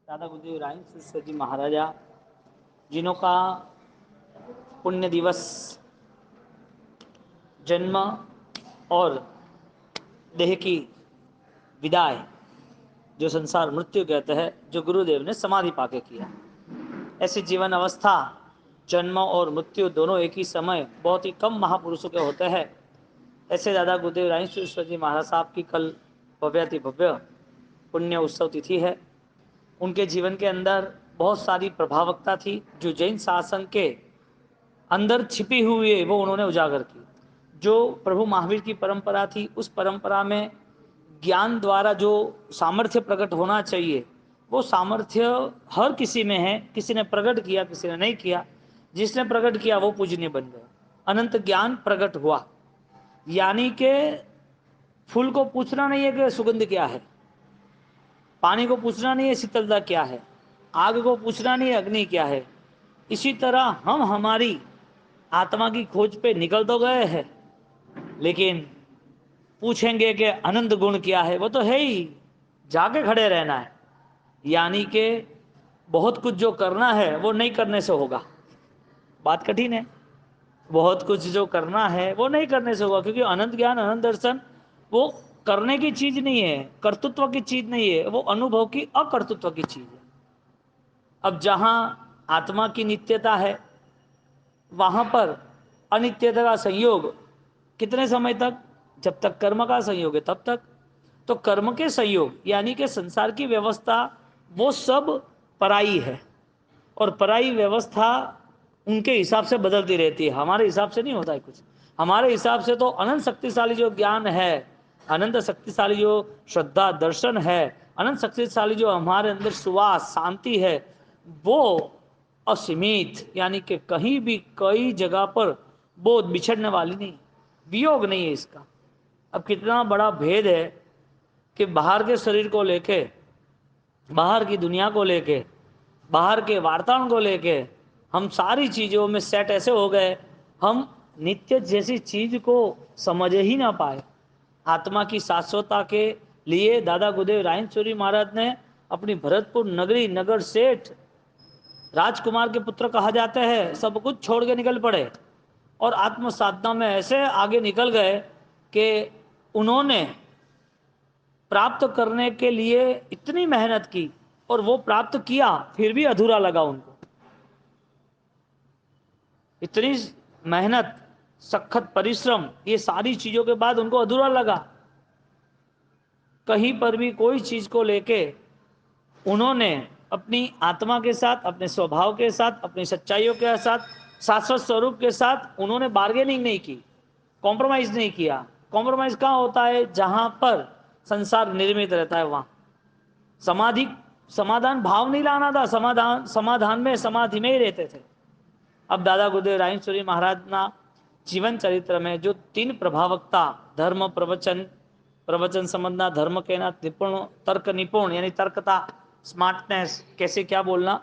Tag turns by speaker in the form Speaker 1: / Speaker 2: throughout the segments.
Speaker 1: दादा गुरुदेव Ryan sister जी महाराजा जिन्हों का पुण्य दिवस जन्म और देह की विदाई जो संसार मृत्यु कहते हैं, जो गुरुदेव ने समाधि पाके किया। ऐसी जीवन अवस्था जन्म और मृत्यु दोनों एक ही समय बहुत ही कम महापुरुषों के होते हैं। ऐसे दादा गुरुदेव रायन सिस्टर जी महाराज साहब की कल भव्याति भव्य पुण्य उत्सव तिथि है। उनके जीवन के अंदर बहुत सारी प्रभावकता थी जो जैन शासन के अंदर छिपी हुई है, वो उन्होंने उजागर की। जो प्रभु महावीर की परंपरा थी, उस परंपरा में ज्ञान द्वारा जो सामर्थ्य प्रकट होना चाहिए, वो सामर्थ्य हर किसी में है। किसी ने प्रकट किया, किसी ने नहीं किया। जिसने प्रकट किया वो पूजनीय बन गया। अनंत ज्ञान प्रकट हुआ। यानी के फूल को पूछना नहीं है कि सुगंध क्या है, पानी को पूछना नहीं है शीतलता क्या है, आग को पूछना नहीं है अग्नि क्या है। इसी तरह हम हमारी आत्मा की खोज पे निकल तो गए हैं, लेकिन पूछेंगे कि अनंत गुण क्या है, वो तो है ही, जाके खड़े रहना है। यानी कि बहुत कुछ जो करना है वो नहीं करने से होगा। बात कठिन है। बहुत कुछ जो करना है वो नहीं करने से होगा, क्योंकि अनंत ज्ञान अनंत दर्शन वो करने की चीज नहीं है, कर्तृत्व की चीज नहीं है, वो अनुभव की अकर्तृत्व की चीज है। अब जहां आत्मा की नित्यता है, वहां पर अनित्यता का संयोग कितने समय तक? जब तक कर्म का संयोग है तब तक। तो कर्म के संयोग यानी कि संसार की व्यवस्था वो सब पराई है, और पराई व्यवस्था उनके हिसाब से बदलती रहती है, हमारे हिसाब से नहीं होता है कुछ। हमारे हिसाब से तो अनंत शक्तिशाली जो ज्ञान है, अनंत शक्तिशाली जो श्रद्धा दर्शन है, अनंत शक्तिशाली जो हमारे अंदर सुवास शांति है, वो असीमित, यानी कि कहीं भी कई जगह पर वो बिछड़ने वाली नहीं, वियोग नहीं है इसका। अब कितना बड़ा भेद है कि बाहर के शरीर को लेके, बाहर की दुनिया को लेके, बाहर के वार्ताओं को लेके हम सारी चीज़ों में सेट ऐसे हो गए, हम नित्य जैसी चीज को समझ ही ना पाए। आत्मा की शाश्वतता के लिए दादा गुरुदेव रायन सूरी महाराज ने अपनी भरतपुर नगरी, नगर सेठ, राजकुमार के पुत्र कहा जाते हैं, सब कुछ छोड़ के निकल पड़े और आत्म साधना में ऐसे आगे निकल गए कि उन्होंने प्राप्त करने के लिए इतनी मेहनत की, और वो प्राप्त किया फिर भी अधूरा लगा उनको। इतनी मेहनत, सखत परिश्रम, ये सारी चीजों के बाद उनको अधूरा लगा। कहीं पर भी कोई चीज को लेके उन्होंने अपनी आत्मा के साथ, अपने स्वभाव के साथ, अपनी सच्चाइयों के साथ, शाश्वत स्वरूप के साथ उन्होंने बार्गेनिंग नहीं की, कॉम्प्रोमाइज नहीं किया। कॉम्प्रोमाइज कहाँ होता है? जहां पर संसार निर्मित रहता है वहां। समाधि, समाधान भाव नहीं लाना था, समाधान में समाधि में ही रहते थे। अब दादा गुरुदेव रायन सूरी महाराज ना जीवन चरित्र में जो 3 प्रभावकता, धर्म, प्रवचन, प्रवचन समझना, धर्म कहना, निपुण, तर्क निपुण यानी तर्कता, स्मार्टनेस, कैसे क्या बोलना,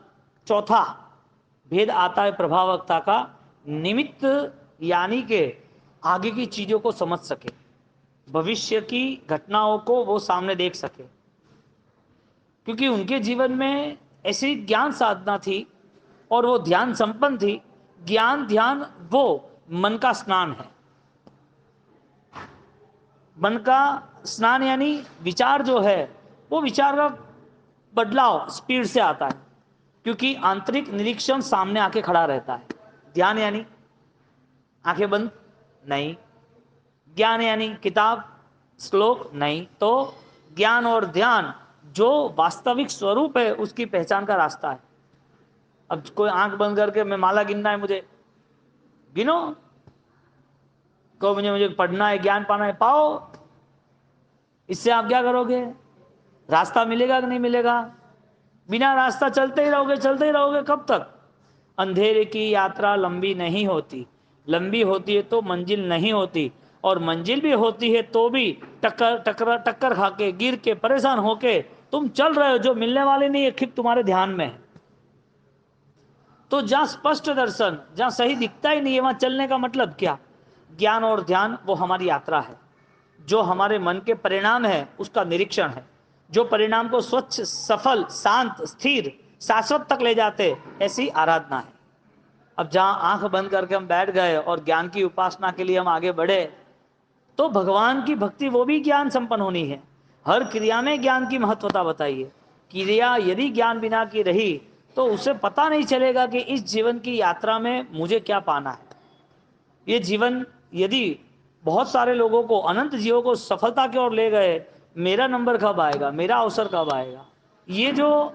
Speaker 1: चौथा भेद आता है प्रभावकता का, निमित्त, यानी के आगे की चीजों को समझ सके, भविष्य की घटनाओं को वो सामने देख सके, क्योंकि उनके जीवन में ऐसी ज्ञान साधना थी और वो ध्यान संपन्न थी। ज्ञान ध्यान वो मन का स्नान है। मन का स्नान यानी विचार जो है, वो विचार का बदलाव स्पीड से आता है, क्योंकि आंतरिक निरीक्षण सामने आके खड़ा रहता है। ध्यान यानी आंखें बंद नहीं, ज्ञान यानी किताब श्लोक नहीं। तो ज्ञान और ध्यान जो वास्तविक स्वरूप है उसकी पहचान का रास्ता है। अब कोई आंख बंद करके मैं माला गिनना है, मुझे गिनो, को मुझे पढ़ना है, ज्ञान पाना है, पाओ। इससे आप क्या करोगे? रास्ता मिलेगा कि नहीं मिलेगा? बिना रास्ता चलते ही रहोगे, चलते ही रहोगे, कब तक? अंधेरे की यात्रा लंबी नहीं होती, लंबी होती है तो मंजिल नहीं होती, और मंजिल भी होती है तो भी टक्कर खा के, गिर के, परेशान होके तुम चल रहे हो, जो मिलने वाले नहीं है, खिप तुम्हारे ध्यान में है। तो जहां स्पष्ट दर्शन, जहां सही दिखता ही नहीं है, वहां चलने का मतलब क्या? ज्ञान और ध्यान वो हमारी यात्रा है, जो हमारे मन के परिणाम है उसका निरीक्षण है। जो परिणाम को स्वच्छ, सफल, शांत, स्थिर, शाश्वत तक ले जाते, ऐसी आराधना है। अब जहां आंख बंद करके हम बैठ गए और ज्ञान की उपासना के लिए हम आगे बढ़े, तो भगवान की भक्ति वो भी ज्ञान संपन्न होनी है। हर क्रिया में ज्ञान की महत्वता बताइए। क्रिया यदि ज्ञान बिना की रही तो उसे पता नहीं चलेगा कि इस जीवन की यात्रा में मुझे क्या पाना है। ये जीवन यदि बहुत सारे लोगों को, अनंत जीवों को सफलता की ओर ले गए, मेरा नंबर कब आएगा, मेरा अवसर कब आएगा, ये जो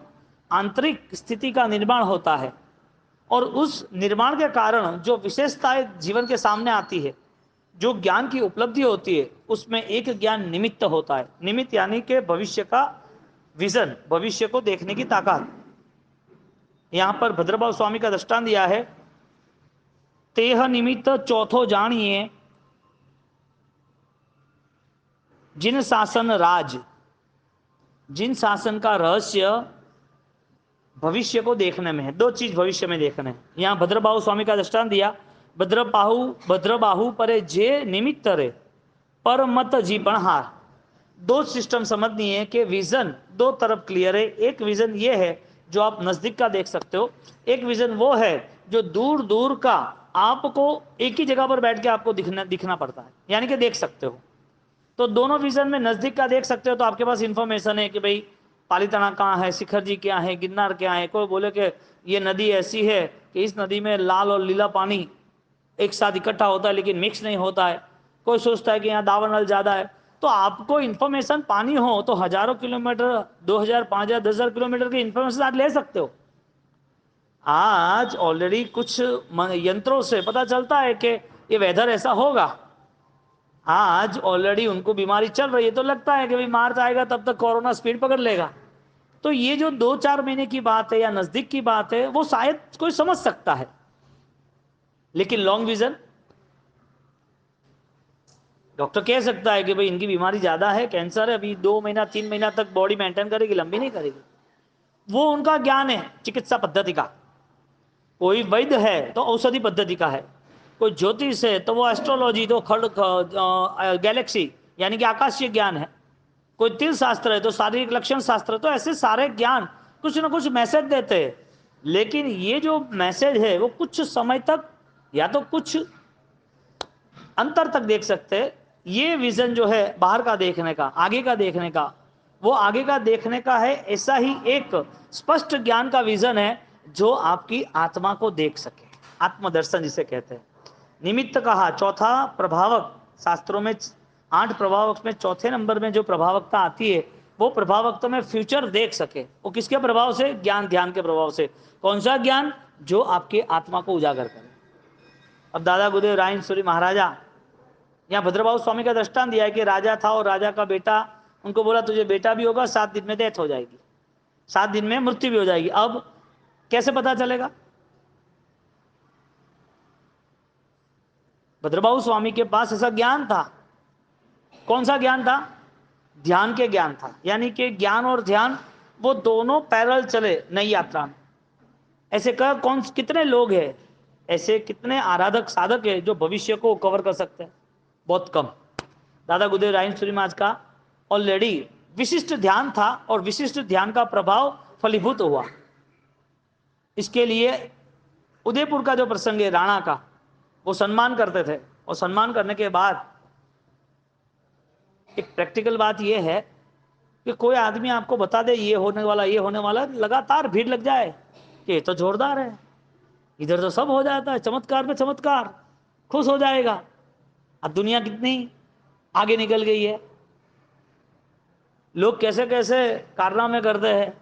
Speaker 1: आंतरिक स्थिति का निर्माण होता है और उस निर्माण के कारण जो विशेषताएं जीवन के सामने आती है, जो ज्ञान की उपलब्धि होती है, उसमें एक ज्ञान निमित्त होता है। निमित्त यानी कि भविष्य का विजन, भविष्य को देखने की ताकत। यहां पर भद्रभाव स्वामी का दृष्टांत दिया है, तेह निमित्त चौथो जानिए, जिन शासन राज। जिन शासन का रहस्य भविष्य को देखने में है। दो चीज भविष्य में देखने है। यहां भद्रबाहु स्वामी का दृष्टांत दिया, भद्रबाहु परे जे निमित्त रे, पर मत जीपण हार। दो सिस्टम समझनी है कि विजन दो तरफ क्लियर है। एक विजन ये है जो आप नजदीक का देख सकते हो, एक विजन वो है जो दूर दूर का आपको एक ही जगह पर बैठ के आपको दिखना पड़ता है, यानी कि देख सकते हो। तो दोनों विजन में नजदीक का देख सकते हो तो आपके पास इंफॉर्मेशन है कि भाई पालीताना कहाँ है, शिखर जी क्या है, गिरनार क्या है। कोई बोले कि ये नदी ऐसी है कि इस नदी में लाल और लीला पानी एक साथ इकट्ठा होता है लेकिन मिक्स नहीं होता है। कोई सोचता है कि यहाँ दावानल ज्यादा है। तो आपको इंफॉर्मेशन पानी हो तो हजारों किलोमीटर, 2000, 5000, 10,000 किलोमीटर की इंफॉर्मेशन आप ले सकते हो। आज ऑलरेडी कुछ यंत्रों से पता चलता है कि ये वेदर ऐसा होगा। आज ऑलरेडी उनको बीमारी चल रही है तो लगता है कि भाई मार्च आएगा तब तक कोरोना स्पीड पकड़ लेगा। तो ये जो 2-4 महीने की बात है या नजदीक की बात है वो शायद कोई समझ सकता है, लेकिन लॉन्ग विजन डॉक्टर कह सकता है कि भाई इनकी बीमारी ज्यादा है, कैंसर है, अभी 2 महीना 3 महीना तक बॉडी मेंटेन करेगी, लंबी नहीं करेगी। वो उनका ज्ञान है चिकित्सा पद्धति का। कोई वैद्य है तो औषधि पद्धति का है, कोई ज्योतिष है तो वो एस्ट्रोलॉजी, तो गैलेक्सी यानी कि आकाशीय ज्ञान है, कोई तिल शास्त्र है तो शारीरिक लक्षण शास्त्र। तो ऐसे सारे ज्ञान कुछ ना कुछ मैसेज देते हैं, लेकिन ये जो मैसेज है वो कुछ समय तक या तो कुछ अंतर तक देख सकते हैं। ये विजन जो है बाहर का देखने का, आगे का देखने का, वो आगे का देखने का है। ऐसा ही एक स्पष्ट ज्ञान का विजन है जो आपकी आत्मा को देख सके, आत्मदर्शन जिसे कहते हैं। निमित्त कहा, चौथा प्रभावक। शास्त्रों में 8 प्रभावक में चौथे नंबर में जो प्रभावकता आती है वो प्रभावकता में फ्यूचर देख सके। वो किसके प्रभाव से? ज्ञान, ध्यान के प्रभाव से। कौन सा ज्ञान? जो आपके आत्मा को उजागर करे। अब दादा गुरुदेव रायन महाराजा, यहाँ भद्रबाहु स्वामी का दृष्टांत दिया है कि राजा था और राजा का बेटा, उनको बोला तुझे बेटा भी होगा, 7 दिन में डेथ हो जाएगी, 7 दिन में मृत्यु भी हो जाएगी। अब कैसे पता चलेगा? भद्रबाहु स्वामी के पास ऐसा ज्ञान था। कौन सा ज्ञान था? ध्यान के ज्ञान था, यानी कि ज्ञान और ध्यान वो दोनों पैरेलल चले नई यात्रा में। ऐसे कितने लोग हैं, ऐसे कितने आराधक साधक है जो भविष्य को कवर कर सकते हैं? बहुत कम। दादा गुरुदेव रायन महाराज का ऑलरेडी विशिष्ट ध्यान था और विशिष्ट ध्यान का प्रभाव फलीभूत हुआ। इसके लिए उदयपुर का जो प्रसंग है राणा का, वो सम्मान करते थे और सम्मान करने के बाद एक प्रैक्टिकल बात यह है कि कोई आदमी आपको बता दे ये होने वाला, ये होने वाला, लगातार भीड़ लग जाए कि ये तो जोरदार है, इधर तो सब हो जाता है, चमत्कार पे चमत्कार, खुश हो जाएगा। अब दुनिया कितनी आगे निकल गई है, लोग कैसे कैसे कारनामे करते हैं,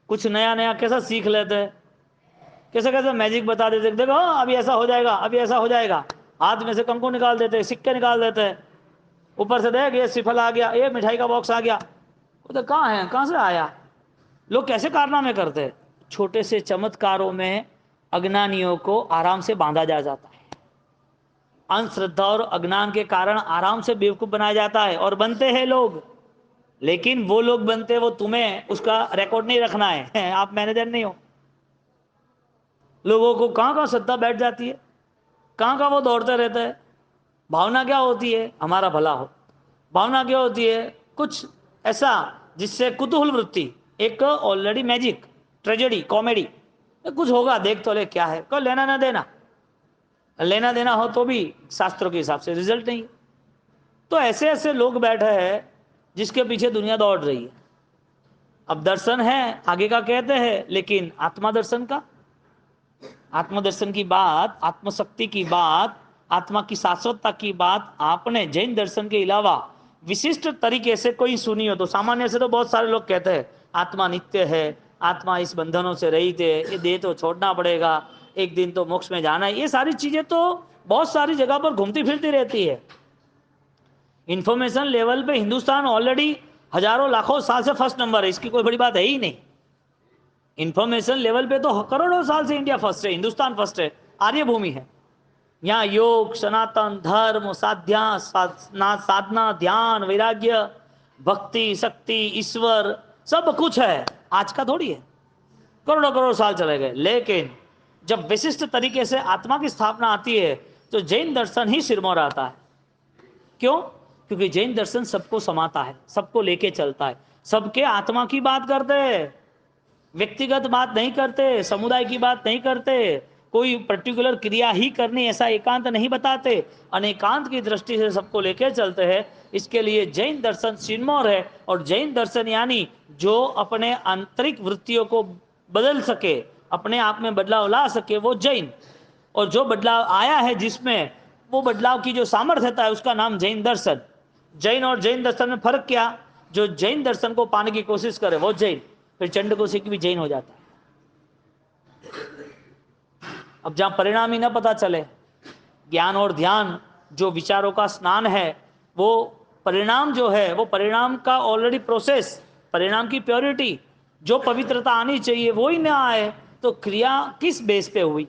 Speaker 1: कुछ नया नया कैसा सीख लेते हैं, कैसे कैसे मैजिक बता देते, देखो अभी ऐसा हो जाएगा, अभी ऐसा हो जाएगा, हाथ में से कंकु निकाल देते, सिक्के निकाल देते हैं, ऊपर से देख ये सिफल आ गया, ये मिठाई का बॉक्स आ गया। वो तो कहाँ है, कहाँ से आया? लोग कैसे कारनामे करते हैं। छोटे से चमत्कारों में अज्ञानियों को आराम से बांधा जा जाता है, अंधश्रद्धा और अज्ञान के कारण आराम से बेवकूफ बनाया जाता है और बनते हैं लोग। लेकिन वो लोग बनते हैं, वो तुम्हें उसका रिकॉर्ड नहीं रखना है, आप मैनेजर नहीं हो। लोगों को कहाँ कहाँ श्रद्धा बैठ जाती है, कहाँ कहाँ वो दौड़ते रहते हैं। भावना क्या होती है? हमारा भला हो। भावना क्या होती है? कुछ ऐसा जिससे कुतूहल वृत्ति, एक ऑलरेडी मैजिक, ट्रेजेडी, कॉमेडी, कुछ होगा देख तो ले क्या है, कोई लेना ना देना, लेना देना हो तो भी शास्त्रों के हिसाब से रिजल्ट नहीं। तो ऐसे ऐसे लोग बैठे हैं जिसके पीछे दुनिया दौड़ रही है। अब दर्शन है आगे का कहते हैं, लेकिन आत्मा दर्शन का, आत्मदर्शन की बात, आत्मशक्ति की बात, आत्मा की शाश्वतता की बात आपने जैन दर्शन के अलावा विशिष्ट तरीके से कोई सुनी हो तो? सामान्य से तो बहुत सारे लोग कहते हैं आत्मा नित्य है, आत्मा इस बंधनों से रहित है, ये देह तो छोड़ना पड़ेगा, एक दिन तो मोक्ष में जाना है। ये सारी चीजें तो बहुत सारी जगह पर घूमती फिरती रहती है। इंफॉर्मेशन लेवल पे हिंदुस्तान ऑलरेडी हजारों लाखों साल से फर्स्ट नंबर है, इसकी कोई बड़ी बात है ही नहीं। इंफॉर्मेशन लेवल पे तो करोड़ों साल से इंडिया फर्स्ट है, हिंदुस्तान फर्स्ट है, आर्य भूमि है। यहाँ योग, सनातन धर्म, साधना, ध्यान, वैराग्य, भक्ति, शक्ति, ईश्वर सब कुछ है। आज का थोड़ी है, करोड़ों करोड़ साल चले गए। लेकिन जब विशिष्ट तरीके से आत्मा की स्थापना आती है तो जैन दर्शन ही सिरमौर आता है। क्यों? क्योंकि जैन दर्शन सबको समाता है, सबको लेके चलता है, सबके आत्मा की बात करते हैं, व्यक्तिगत बात नहीं करते, समुदाय की बात नहीं करते, कोई पर्टिकुलर क्रिया ही करनी ऐसा एकांत नहीं बताते, अनेकांत की दृष्टि से सबको लेके चलते हैं। इसके लिए जैन दर्शन सिरमौर है। और जैन दर्शन यानी जो अपने आंतरिक वृत्तियों को बदल सके, अपने आप में बदलाव ला सके, वो जैन। और जो बदलाव आया है जिसमें वो बदलाव की जो सामर्थ्यता है उसका नाम जैन दर्शन। जैन और जैन दर्शन में फर्क क्या? जो जैन दर्शन को पाने की कोशिश करे वो जैन, फिर चंड को सीख भी जैन हो जाता है। अब जहां परिणाम ही ना पता चले, ज्ञान और ध्यान जो विचारों का स्नान है, वो परिणाम जो है वो परिणाम का ऑलरेडी प्रोसेस, परिणाम की प्योरिटी, जो पवित्रता आनी चाहिए वो ही ना आए तो क्रिया किस बेस पे हुई?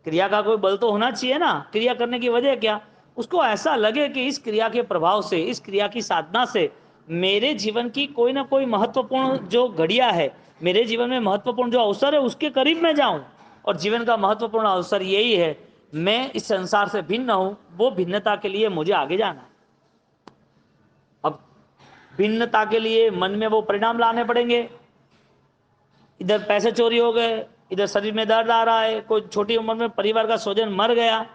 Speaker 1: क्रिया का कोई बल तो होना चाहिए ना। क्रिया करने की वजह क्या? उसको ऐसा लगे कि इस क्रिया के प्रभाव से, इस क्रिया की साधना से मेरे जीवन की कोई ना कोई महत्वपूर्ण जो घड़िया है, मेरे जीवन में महत्वपूर्ण जो अवसर है उसके करीब मैं जाऊं। और जीवन का महत्वपूर्ण अवसर यही है, मैं इस संसार से भिन्न हूं, वो भिन्नता के लिए मुझे आगे जाना है। अब भिन्नता के लिए मन में वो परिणाम लाने पड़ेंगे। इधर पैसे चोरी हो गए, इधर शरीर में दर्द आ रहा है, कोई छोटी उम्र में परिवार का स्वजन मर गया।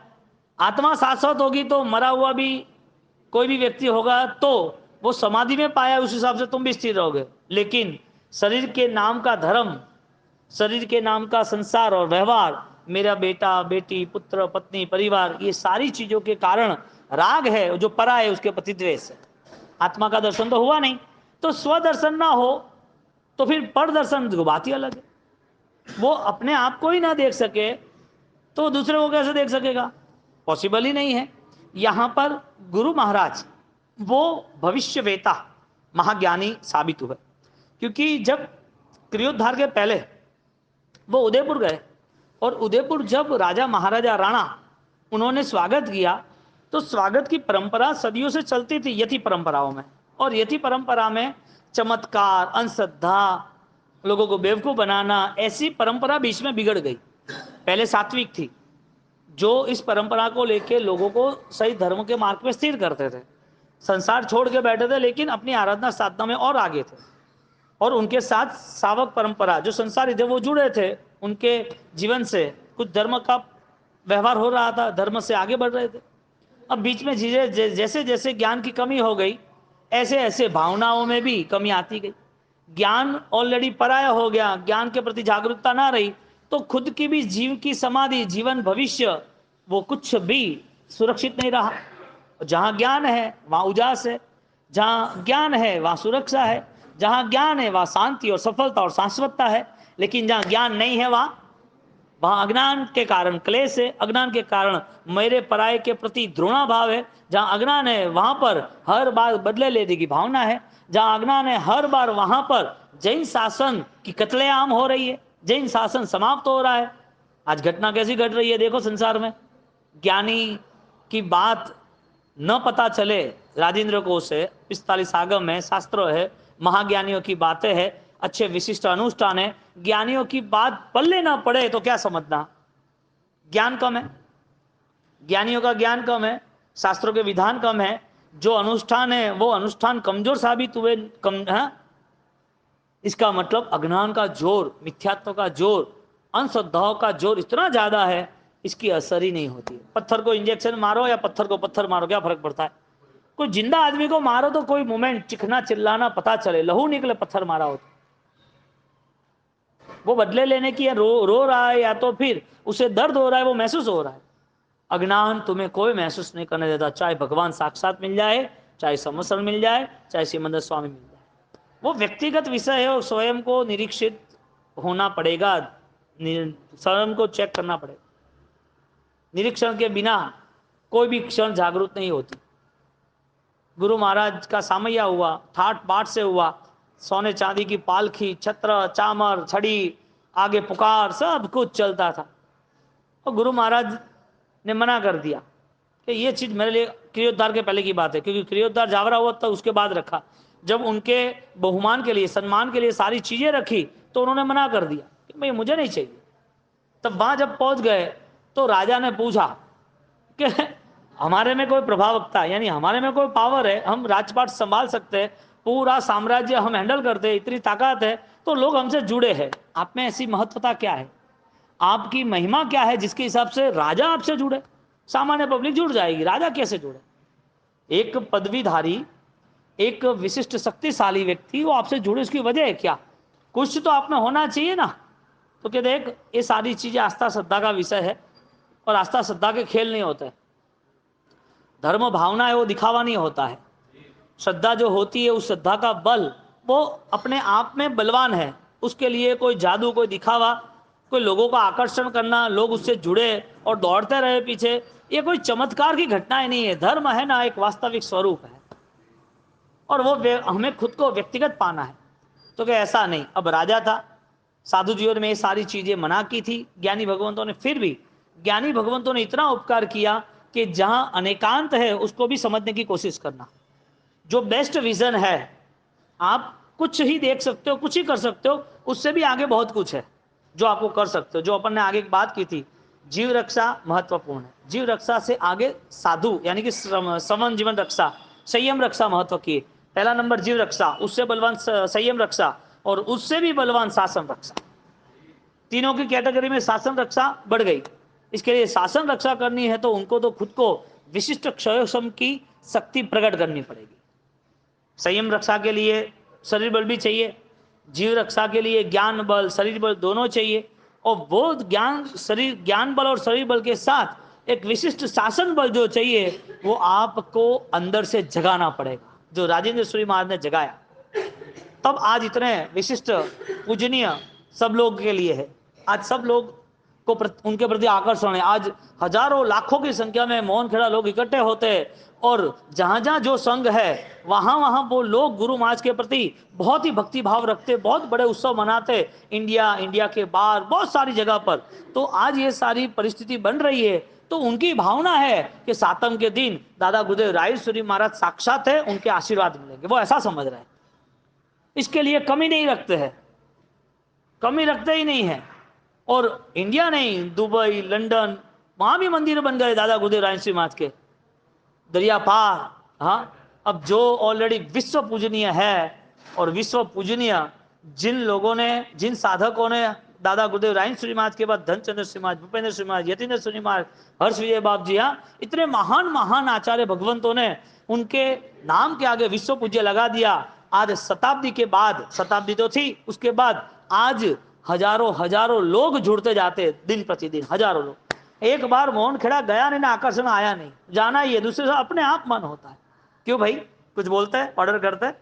Speaker 1: आत्मा शाश्वत होगी तो मरा हुआ भी कोई भी व्यक्ति होगा तो वो समाधि में पाया, उस हिसाब से तुम भी स्थिर रहोगे। लेकिन शरीर के नाम का धर्म, शरीर के नाम का संसार और व्यवहार, मेरा बेटा बेटी, पुत्र पत्नी, परिवार, ये सारी चीजों के कारण राग है, जो परा है उसके प्रति द्वेष है। आत्मा का दर्शन तो हुआ नहीं, तो स्वदर्शन ना हो तो फिर पर दर्शन की बात ही अलग है। वो अपने आप को ही ना देख सके तो दूसरे को कैसे देख सकेगा? पॉसिबल ही नहीं है। यहां पर गुरु महाराज वो भविष्यवेता महाज्ञानी साबित हुए, क्योंकि जब क्रियोद्धार के पहले वो उदयपुर गए और उदयपुर जब राजा महाराजा राणा उन्होंने स्वागत किया तो स्वागत की परंपरा सदियों से चलती थी यति परंपराओं में। और यति परंपरा में चमत्कार, अंधश्रद्धा, लोगों को बेवकूफ बनाना, ऐसी परंपरा बीच में बिगड़ गई। पहले सात्विक थी जो इस परंपरा को लेके लोगों को सही धर्म के मार्ग पे स्थिर करते थे, संसार छोड़ के बैठे थे लेकिन अपनी आराधना साधना में और आगे थे। और उनके साथ सावक परंपरा जो संसारी थे वो जुड़े थे, उनके जीवन से कुछ धर्म का व्यवहार हो रहा था, धर्म से आगे बढ़ रहे थे। अब बीच में जैसे जैसे ज्ञान की कमी हो गई, ऐसे ऐसे भावनाओं में भी कमी आती गई। ज्ञान ऑलरेडी पराया हो गया, ज्ञान के प्रति जागरूकता ना रही तो खुद की भी जीव की समाधि, जीवन, भविष्य, वो कुछ भी सुरक्षित नहीं रहा। जहां ज्ञान है वहां उजास है, जहां ज्ञान है वहां सुरक्षा है, जहां ज्ञान है वहां शांति और सफलता और शाश्वतता है। लेकिन जहां ज्ञान नहीं है वहां अज्ञान के कारण क्लेश है, अज्ञान के कारण मेरे पराये के प्रति द्रोणा भाव है। जहां अज्ञान है वहां पर हर बार बदले लेने की भावना है, जहां अज्ञान है हर बार वहां पर जैन शासन की कत्लेआम हो रही है, जैन शासन समाप्त हो रहा है। आज घटना कैसी घट रही है देखो संसार में। ज्ञानी की बात न पता चले, राजेंद्र कोश है, 45 आगम है, शास्त्र है, महाज्ञानियों की बातें है, अच्छे विशिष्ट अनुष्ठान है, ज्ञानियों की बात पल्ले ना पड़े तो क्या समझना? ज्ञान कम है, ज्ञानियों का ज्ञान कम है, शास्त्रों के विधान कम है, जो अनुष्ठान है वो अनुष्ठान कमजोर साबित हुए, कम है। इसका मतलब अज्ञान का जोर, मिथ्यात्व का जोर, अंधश्रद्धाओं का जोर इतना ज्यादा है, इसकी असर ही नहीं होती। पत्थर को इंजेक्शन मारो या पत्थर को पत्थर मारो, क्या फर्क पड़ता है? कोई जिंदा आदमी को मारो तो कोई मोमेंट, चिखना चिल्लाना पता चले, लहू निकले, पत्थर मारा हो तो। वो बदले लेने की रो रहा है, या तो फिर उसे दर्द हो रहा है, वो महसूस हो रहा है। अज्ञान तुम्हें कोई महसूस नहीं करने देता, चाहे भगवान साक्षात मिल जाए, चाहे समसर मिल जाए, चाहे सिमंदर स्वामी मिल जाए। वो व्यक्तिगत विषय है और स्वयं को निरीक्षित होना पड़ेगा, स्वयं को चेक करना पड़ेगा। निरीक्षण के बिना कोई भी क्षण जागरूक नहीं होती। गुरु महाराज का सामैया हुआ, ठाट बाट से हुआ, सोने चांदी की पालखी, छत्र, चामर, छड़ी, आगे पुकार, सब कुछ चलता था। और गुरु महाराज ने मना कर दिया कि ये चीज मेरे लिए, क्रियोद्धार के पहले की बात है, क्योंकि क्रियोद्धार जावरा हुआ तो उसके बाद रखा। जब उनके बहुमान के लिए, सम्मान के लिए सारी चीजें रखी तो उन्होंने मना कर दिया कि भाई मुझे नहीं चाहिए। तब वहां जब पहुंच गए तो राजा ने पूछा कि हमारे में कोई प्रभावकता, यानी हमारे में कोई पावर है, हम राजपाट संभाल सकते हैं, पूरा साम्राज्य हम हैंडल करते हैं, इतनी ताकत है, तो लोग हमसे जुड़े हैं, आप में ऐसी महत्वता क्या है, आपकी महिमा क्या है जिसके हिसाब से राजा आपसे जुड़े? सामान्य पब्लिक जुड़ जाएगी, राजा कैसे जुड़े? एक पदवीधारी, एक विशिष्ट शक्तिशाली व्यक्ति, वो आपसे जुड़े, उसकी वजह है क्या? कुछ तो आप में होना चाहिए ना। तो क्या देख, ये सारी चीजें आस्था श्रद्धा का विषय है, और आस्था श्रद्धा के खेल नहीं होते। धर्म भावना है, वो दिखावा नहीं होता है। श्रद्धा जो होती है, उस श्रद्धा का बल वो अपने आप में बलवान है। उसके लिए कोई जादू, कोई दिखावा, कोई लोगों का आकर्षण करना, लोग उससे जुड़े और दौड़ते रहे पीछे, ये कोई चमत्कार की घटनाएं नहीं है। धर्म है ना, एक वास्तविक स्वरूप है, और वो हमें खुद को व्यक्तिगत पाना है। तो क्या ऐसा नहीं? अब राजा था, साधु जीवन में ये सारी चीजें मना की थी ज्ञानी भगवंतों ने, फिर भी ज्ञानी भगवंतों ने इतना उपकार किया कि जहां अनेकांत है उसको भी समझने की कोशिश करना। जो बेस्ट विजन है, आप कुछ ही देख सकते हो, कुछ ही कर सकते हो, उससे भी आगे बहुत कुछ है जो आपको कर सकते हो। जो अपन ने आगे एक बात की थी, जीव रक्षा महत्वपूर्ण है। जीव रक्षा से आगे साधु यानी कि समन जीवन रक्षा, संयम रक्षा महत्व की। पहला नंबर जीव रक्षा, उससे बलवान संयम रक्षा, और उससे भी बलवान शासन रक्षा। तीनों की कैटेगरी में शासन रक्षा बढ़ गई। इसके लिए शासन रक्षा करनी है तो उनको तो खुद को विशिष्ट क्षयक्षम की शक्ति प्रकट करनी पड़ेगी। संयम रक्षा के लिए शरीर बल भी चाहिए, जीव रक्षा के लिए ज्ञान बल, शरीर बल दोनों चाहिए। और वो ज्ञान बल और शरीर बल के साथ एक विशिष्ट शासन बल जो चाहिए, वो आपको अंदर से जगाना पड़ेगा, जो राजेंद्र सूरी महाराज ने जगाया। तब आज इतने विशिष्ट पूजनीय सब लोग के लिए है। आज सब लोग को उनके प्रति आकर्षण है। आज हजारों लाखों की संख्या में मोहनखेड़ा लोग इकट्ठे होते हैं, और जहां जहां जो संघ है वहां वहां वो लोग गुरु महाराज के प्रति बहुत ही भक्ति भाव रखते, बहुत बड़े उत्सव मनाते, इंडिया के बाहर बहुत सारी जगह पर। तो आज ये सारी परिस्थिति बन रही है, तो उनकी भावना है कि सातम के दिन दादा गुरुदेव रायसूरी महाराज साक्षात है, उनके आशीर्वाद मिलेंगे, वो ऐसा समझ रहे हैं। इसके लिए कमी नहीं रखते हैं, कमी रखते ही नहीं है। और इंडिया नहीं, दुबई, लंदन, वहां भी मंदिर बन गए दादा गुरुदेव रायसूरी महाराज के, दरिया पार। हाँ, अब जो ऑलरेडी विश्व पूजनीय है, और विश्व पूजनीय जिन लोगों ने, जिन साधकों ने दादा गुरुदेव रायसूरी महाराज के बाद धनचंद्र श्री महाराज, भूपेंद्र श्री महाराज, यतीन्द्र श्री महाराज, हर्ष विजय बाप जी, हाँ, इतने महान महान आचार्य भगवंतों ने उनके नाम के आगे विश्व पूज्य लगा दिया। आज शताब्दी के बाद, शताब्दी तो थी, उसके बाद आज हजारों हजारों लोग जुड़ते जाते, दिन प्रतिदिन हजारों लोग। एक बार मोहनखेड़ा गया नहीं ना, आकर्षण आया नहीं, जाना ही है, दूसरे से अपने आप मन होता है। क्यों भाई? कुछ बोलते हैं, ऑर्डर करते हैं?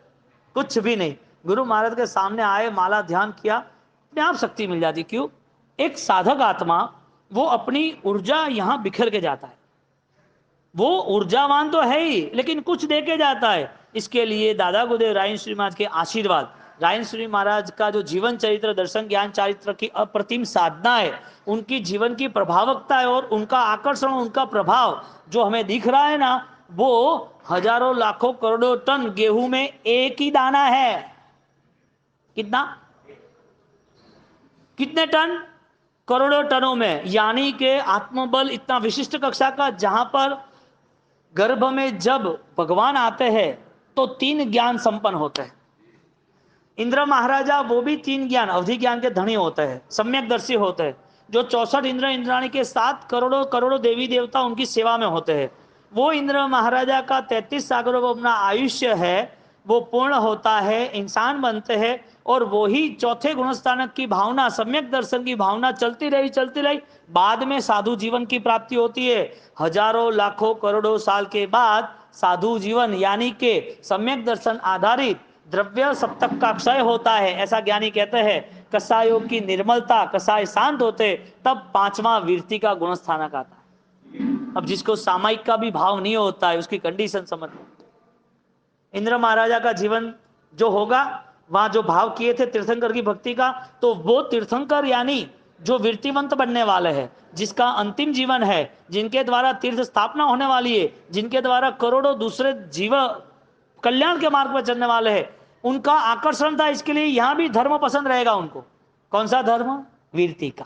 Speaker 1: कुछ भी नहीं। गुरु महाराज के सामने आए, माला ध्यान किया, अपने आप शक्ति मिल जाती। क्यों? एक साधक आत्मा वो अपनी ऊर्जा यहां बिखर के जाता है, वो ऊर्जावान तो है ही, लेकिन कुछ दे के जाता है। इसके लिए दादा गुरुदेव रायसूरी महाराज के आशीर्वाद, रायसूरी महाराज का जो जीवन चरित्र, दर्शन ज्ञान चरित्र की अप्रतिम साधना है, उनकी जीवन की प्रभावकता है, और उनका आकर्षण, उनका प्रभाव जो हमें दिख रहा है ना, वो हजारों लाखों करोड़ों टन गेहूं में एक ही दाना है। कितना? कितने टन? करोड़ों टनों में। यानी कि आत्मबल इतना विशिष्ट कक्षा का, जहां पर गर्भ में जब भगवान आते हैं तो 3 ज्ञान संपन्न होते हैं। इंद्र महाराजा वो भी 3 ज्ञान, अवधि ज्ञान के धनी होते हैं, सम्यकदर्शी होते हैं। जो 64 इंद्र इंद्राणी के 7 करोड़ों करोड़ों देवी देवता उनकी सेवा में होते हैं। वो इंद्र महाराजा का 33 सागरों का अपना आयुष्य है, वो पूर्ण होता है, इंसान बनते हैं। और वही चौथे गुणस्थानक की भावना, सम्यक दर्शन की भावना चलती रही, बाद में साधु जीवन की प्राप्ति होती है। हजारों लाखों करोड़ों साल के बाद साधु जीवन यानी के सम्यक दर्शन आधारित द्रव्य सप्तक का क्षय होता है, ऐसा ज्ञानी कहते हैं। कसायों की निर्मलता, कसाय शांत होते, तब 5वां वीरति का गुणस्थानक आता है। अब जिसको सामायिक का भी भाव नहीं होता है, उसकी कंडीशन समझ। इंद्र महाराजा का जीवन जो होगा, वहां जो भाव किए थे तीर्थंकर की भक्ति का, तो वो तीर्थंकर यानी जो वीरतिवंत बनने वाले हैं, जिसका अंतिम जीवन है, जिनके द्वारा तीर्थ स्थापना होने वाली है, जिनके द्वारा करोड़ों दूसरे जीव कल्याण के मार्ग पर चलने वाले हैं, उनका आकर्षण था। इसके लिए यहां भी धर्म पसंद रहेगा उनको। कौन सा धर्म? वीरति का।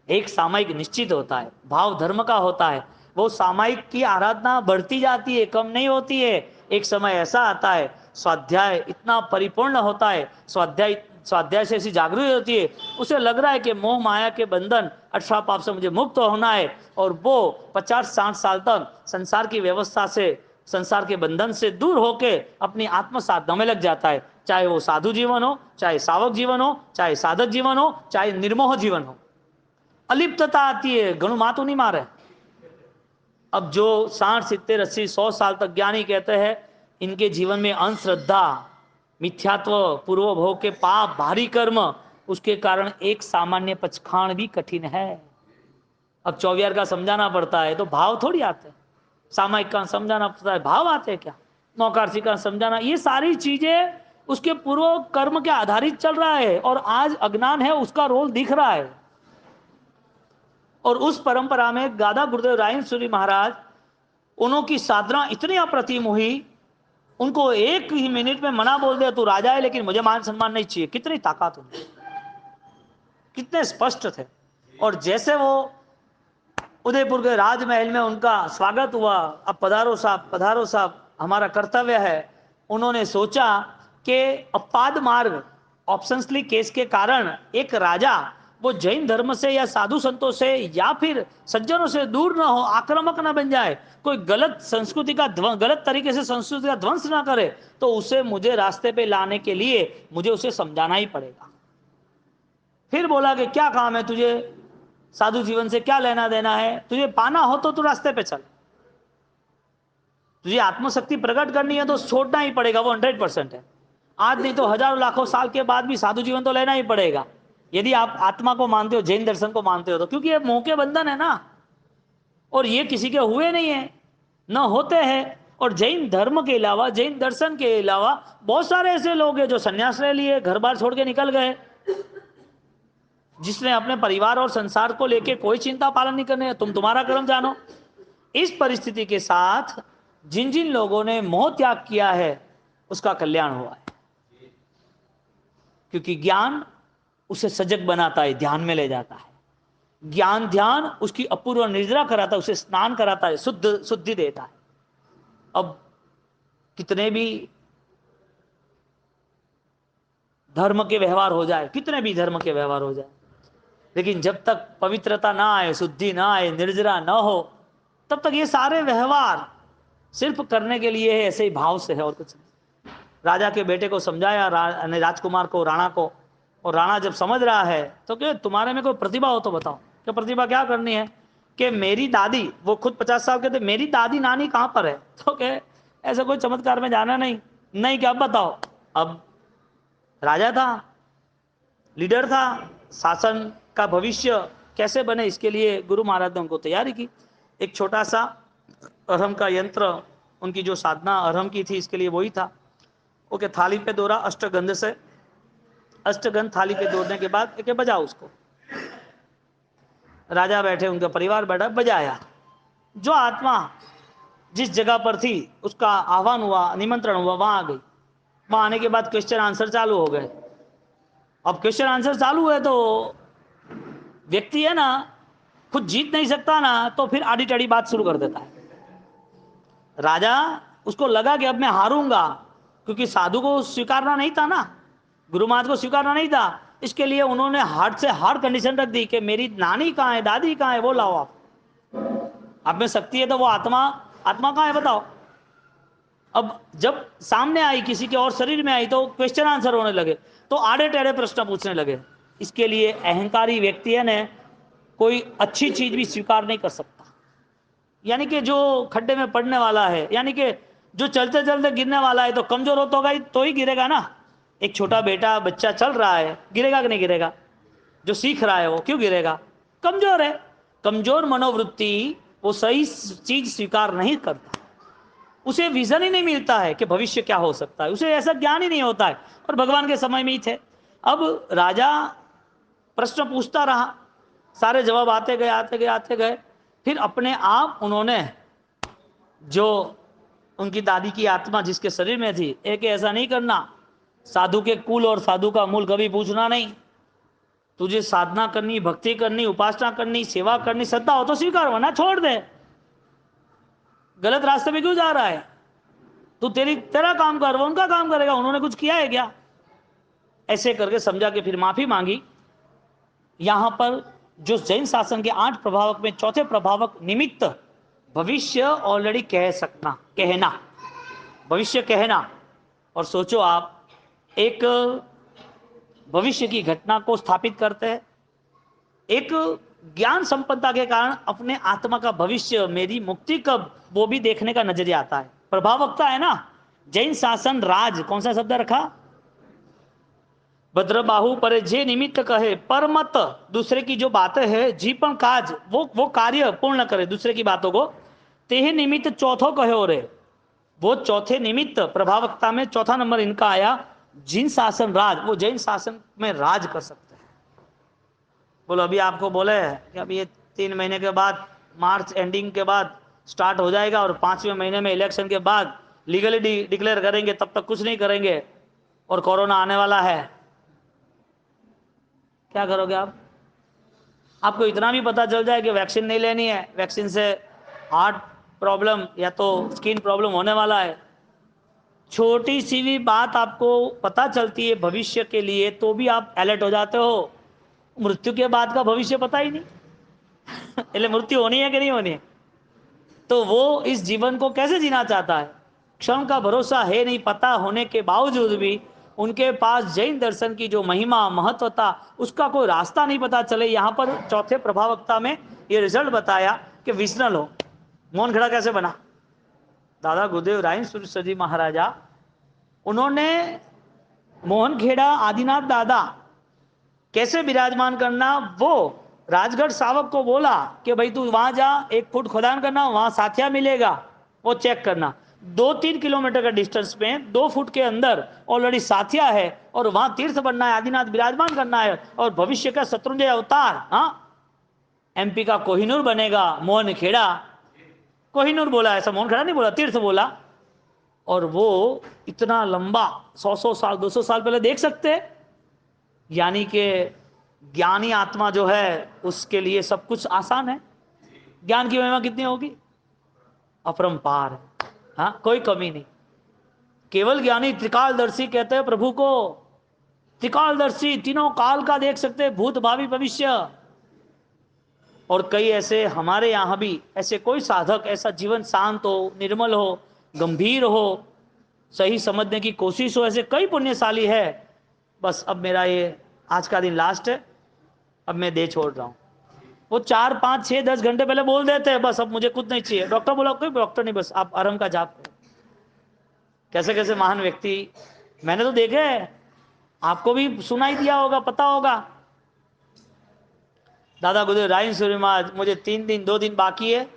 Speaker 1: एक सामायिक निश्चित होता है, भाव धर्म का होता है। वो सामायिक की आराधना बढ़ती जाती है, कम नहीं होती है। एक समय ऐसा आता है, स्वाध्याय इतना परिपूर्ण होता है, स्वाध्याय से ऐसी जागृति होती है, उसे लग रहा है कि मोह माया के बंधन 18 पाप से मुझे मुक्त होना है। और वो 50-60 साल तक संसार की व्यवस्था से, संसार के बंधन से दूर होके अपनी आत्म साधना में लग जाता है। चाहे वो साधु जीवन हो, चाहे सावक जीवन हो, चाहे साधक जीवन हो, चाहे निर्मोह जीवन हो, अलिप्तता आती है। गणु मातु नहीं मारे। अब जो 60, 70, 80, 100 साल तक ज्ञानी कहते हैं, इनके जीवन में अंधश्रद्धा, मिथ्यात्व, पूर्व भोग के पाप, भारी कर्म, उसके कारण एक सामान्य पचखाण भी कठिन है। अब 24 का समझाना पड़ता है तो भाव थोड़ी आते हैं, सामायिक का समझाना पड़ता है भाव आते हैं क्या, नौकारसी का समझाना, ये सारी चीजें उसके पूर्व कर्म के आधारित चल रहा है। और आज अज्ञान है, उसका रोल दिख रहा है। और उस परंपरा में गादा गुरुदेव रायन सूरी महाराज, उनकी साधना इतनी अप्रतिम हुई, उनको एक ही मिनट में मना बोल दिया, तू राजा है लेकिन मुझे मान सम्मान नहीं चाहिए। कितनी ताकत उनकी, कितने स्पष्ट थे। और जैसे वो उदयपुर के राजमहल में उनका स्वागत हुआ, अब पधारो साहब, पधारो साहब, हमारा कर्तव्य है। उन्होंने सोचा कि अपाद मार्ग, ऑप्शंसली केस के कारण एक राजा वो जैन धर्म से या साधु संतों से या फिर सज्जनों से दूर ना हो, आक्रामक ना बन जाए, कोई गलत संस्कृति का गलत तरीके से संस्कृति का ध्वंस ना करे, तो उसे मुझे रास्ते पे लाने के लिए मुझे उसे समझाना ही पड़ेगा। फिर बोला कि क्या काम है तुझे, साधु जीवन से क्या लेना देना है, तुझे पाना हो तो तू रास्ते पे चल, तुझे आत्मशक्ति प्रकट करनी है तो छोड़ना ही पड़ेगा, वो 100% है। आज नहीं तो हजारों लाखों साल के बाद भी साधु जीवन तो लेना ही पड़ेगा, यदि आप आत्मा को मानते हो, जैन दर्शन को मानते हो तो। क्योंकि ये मोह के बंधन है ना, और ये किसी के हुए नहीं है, न होते हैं। और जैन धर्म के अलावा, जैन दर्शन के अलावा बहुत सारे ऐसे लोग हैं जो संन्यास ले लिए, घर बार छोड़ के निकल गए, जिसने अपने परिवार और संसार को लेके कोई चिंता पालन नहीं करने, तुम तुम्हारा कर्म जानो। इस परिस्थिति के साथ जिन जिन लोगों ने मोह त्याग किया है, उसका कल्याण हुआ है। क्योंकि ज्ञान उसे सजग बनाता है, ध्यान में ले जाता है। ज्ञान ध्यान उसकी अपूर्व निद्रा कराता है, उसे स्नान कराता है, शुद्धि देता है। अब कितने भी धर्म के व्यवहार हो जाए, कितने भी धर्म के व्यवहार हो जाए, लेकिन जब तक पवित्रता ना आए, शुद्धि ना आए, निर्जरा ना हो, तब तक ये सारे व्यवहार सिर्फ करने के लिए है, ऐसे ही भाव से है और कुछ नहीं। राजा के बेटे को समझाया, राजकुमार को, राणा को, और राणा जब समझ रहा है तो क्या तुम्हारे में कोई प्रतिभा हो तो बताओ। क्या प्रतिभा क्या करनी है? कि मेरी दादी, वो खुद 50 साल के थे, मेरी दादी नानी कहाँ पर है? तो क्या ऐसा कोई चमत्कार में जाना नहीं, नहीं क्या बताओ। अब राजा था, लीडर था, शासन का भविष्य कैसे बने, इसके लिए गुरु महाराज ने उनको तैयारी की। एक छोटा सा अरहम का यंत्र, उनकी जो साधना अरहम की थी, इसके लिए वही था। ओके, थाली पे दौरा अष्टगंध से, अष्टगंध थाली पे दौड़ने के बाद एक बजाओ उसको। राजा बैठे, उनका परिवार बैठा, बजाया। जो आत्मा जिस जगह पर थी उसका आह्वान हुआ, निमंत्रण हुआ, वहां आ गई। वहां आने के बाद क्वेश्चन आंसर चालू हो गए। अब क्वेश्चन आंसर चालू है तो व्यक्ति है ना, खुद जीत नहीं सकता ना, तो फिर आड़ी टेढ़ी बात शुरू कर देता है। राजा, उसको लगा कि अब मैं हारूंगा, क्योंकि साधु को स्वीकारना नहीं था ना, गुरु महाराज को स्वीकारना नहीं था, इसके लिए उन्होंने हार्ड से हार्ड कंडीशन रख दी कि मेरी नानी कहाँ है, दादी कहाँ है, वो लाओ। आप में शक्ति है तो वो आत्मा, आत्मा कहाँ है बताओ। अब जब सामने आई, किसी के और शरीर में आई, तो क्वेश्चन आंसर होने लगे, तो आड़े टेढ़े प्रश्न पूछने लगे। इसके लिए अहंकारी व्यक्ति है ने कोई अच्छी चीज भी स्वीकार नहीं कर सकता। यानी कि जो खड्डे में पड़ने वाला है, यानी कि जो चलते चलते गिरने वाला है, तो कमजोर हो तो ही गिरेगा ना। एक छोटा बेटा बच्चा चल रहा है, गिरेगा कि नहीं गिरेगा? जो सीख रहा है वो क्यों गिरेगा? कमजोर है। कमजोर मनोवृत्ति वो सही चीज स्वीकार नहीं करता, उसे विजन ही नहीं मिलता है कि भविष्य क्या हो सकता है, उसे ऐसा ज्ञान ही नहीं होता है। और भगवान के समय में ही थे। अब राजा प्रश्न पूछता रहा, सारे जवाब आते गए आते गए आते गए। फिर अपने आप उन्होंने, जो उनकी दादी की आत्मा जिसके शरीर में थी, एक ऐसा नहीं करना, साधु के कुल और साधु का मूल कभी पूछना नहीं। तुझे साधना करनी, भक्ति करनी, उपासना करनी, सेवा करनी, श्रद्धा हो तो स्वीकार, वरना छोड़ दे। गलत रास्ते में क्यों जा रहा है? तू तेरा काम कर, वो उनका काम करेगा, उन्होंने कुछ किया है क्या? ऐसे करके समझा के फिर माफी मांगी। यहां पर जो जैन शासन के 8 प्रभावक में चौथे प्रभावक निमित्त भविष्य ऑलरेडी कहना, भविष्य कहना। और सोचो आप, एक भविष्य की घटना को स्थापित करते हैं, एक ज्ञान संपन्नता के कारण अपने आत्मा का भविष्य, मेरी मुक्ति कब, वो भी देखने का नजरिया आता है। प्रभावकता है ना। जैन शासन राज, कौन सा शब्द रखा? भद्रबाहु परे जे निमित्त कहे पर मत, दूसरे की जो बातें है जीपन काज, वो कार्य पूर्ण करे दूसरे की बातों को, तेह निमित्त चौथो कहो रे। वो चौथे निमित्त प्रभावकता में चौथा नंबर इनका आया, जिन शासन राज, वो जैन शासन में राज कर सकते हैं। बोलो अभी आपको बोले कि अभी ये 3 महीने के बाद, मार्च एंडिंग के बाद स्टार्ट हो जाएगा, और 5वें महीने में इलेक्शन के बाद लीगली डिक्लेयर करेंगे, तब तक कुछ नहीं करेंगे, और कोरोना आने वाला है, क्या करोगे आप? आपको इतना भी पता चल जाए कि वैक्सीन नहीं लेनी है, वैक्सीन से हार्ट प्रॉब्लम या तो स्किन प्रॉब्लम होने वाला है, छोटी सी भी बात आपको पता चलती है भविष्य के लिए, तो भी आप अलर्ट हो जाते हो। मृत्यु के बाद का भविष्य पता ही नहीं એટલે मृत्यु होनी है कि नहीं होनी है, तो वो इस जीवन को कैसे जीना चाहता है? क्षण का भरोसा है नहीं, पता होने के बावजूद भी उनके पास जैन दर्शन की जो महिमा, महत्वता, उसका कोई रास्ता नहीं पता चले। यहां पर चौथे प्रभावकता में ये रिजल्ट बताया कि विजनल हो। मोहन खेड़ा कैसे बना? दादा गुरुदेव राय सूर्य जी महाराजा, उन्होंने मोहन खेड़ा आदिनाथ दादा कैसे विराजमान करना, वो राजगढ़ सावक को बोला कि भाई तू वहां जा, 1 फुट खोदान करना, वहां साथिया मिलेगा, वो चेक करना। 2-3 किलोमीटर का डिस्टेंस में 2 फुट के अंदर ऑलरेडी साथिया है, और वहां तीर्थ बनना है, आदिनाथ विराजमान करना है, और भविष्य का शत्रुंजय अवतार, हाँ, एमपी का कोहिनूर बनेगा मोहन खेड़ा। कोहिनूर बोला, ऐसा मोहन खेड़ा नहीं बोला, तीर्थ बोला। और वो इतना लंबा 100 साल 200 साल पहले देख सकते हैं। यानी कि ज्ञानी आत्मा जो है उसके लिए सब कुछ आसान है। ज्ञान की महिमा कितनी होगी? अपरंपार है, हाँ, कोई कमी नहीं। केवल ज्ञानी त्रिकालदर्शी कहते हैं प्रभु को। त्रिकालदर्शी, तीनों काल का देख सकते हैं, भूत भावी भविष्य। और कई ऐसे हमारे यहां भी ऐसे कोई साधक, ऐसा जीवन शांत हो, निर्मल हो, गंभीर हो, सही समझने की कोशिश हो, ऐसे कई पुण्यशाली है। बस अब मेरा ये आज का दिन लास्ट है, अब मैं दे छोड़ रहा हूं। वो 4, 5, 6, 10 घंटे पहले बोल देते हैं बस अब मुझे कुछ नहीं चाहिए। डॉक्टर बोला, कोई डॉक्टर नहीं, बस आप आराम का जाप करो। कैसे कैसे महान व्यक्ति मैंने तो देखे, आपको भी सुनाई दिया होगा, पता होगा। दादा गुरुदेव राय सूर्य महाराज, मुझे 2 दिन बाकी है,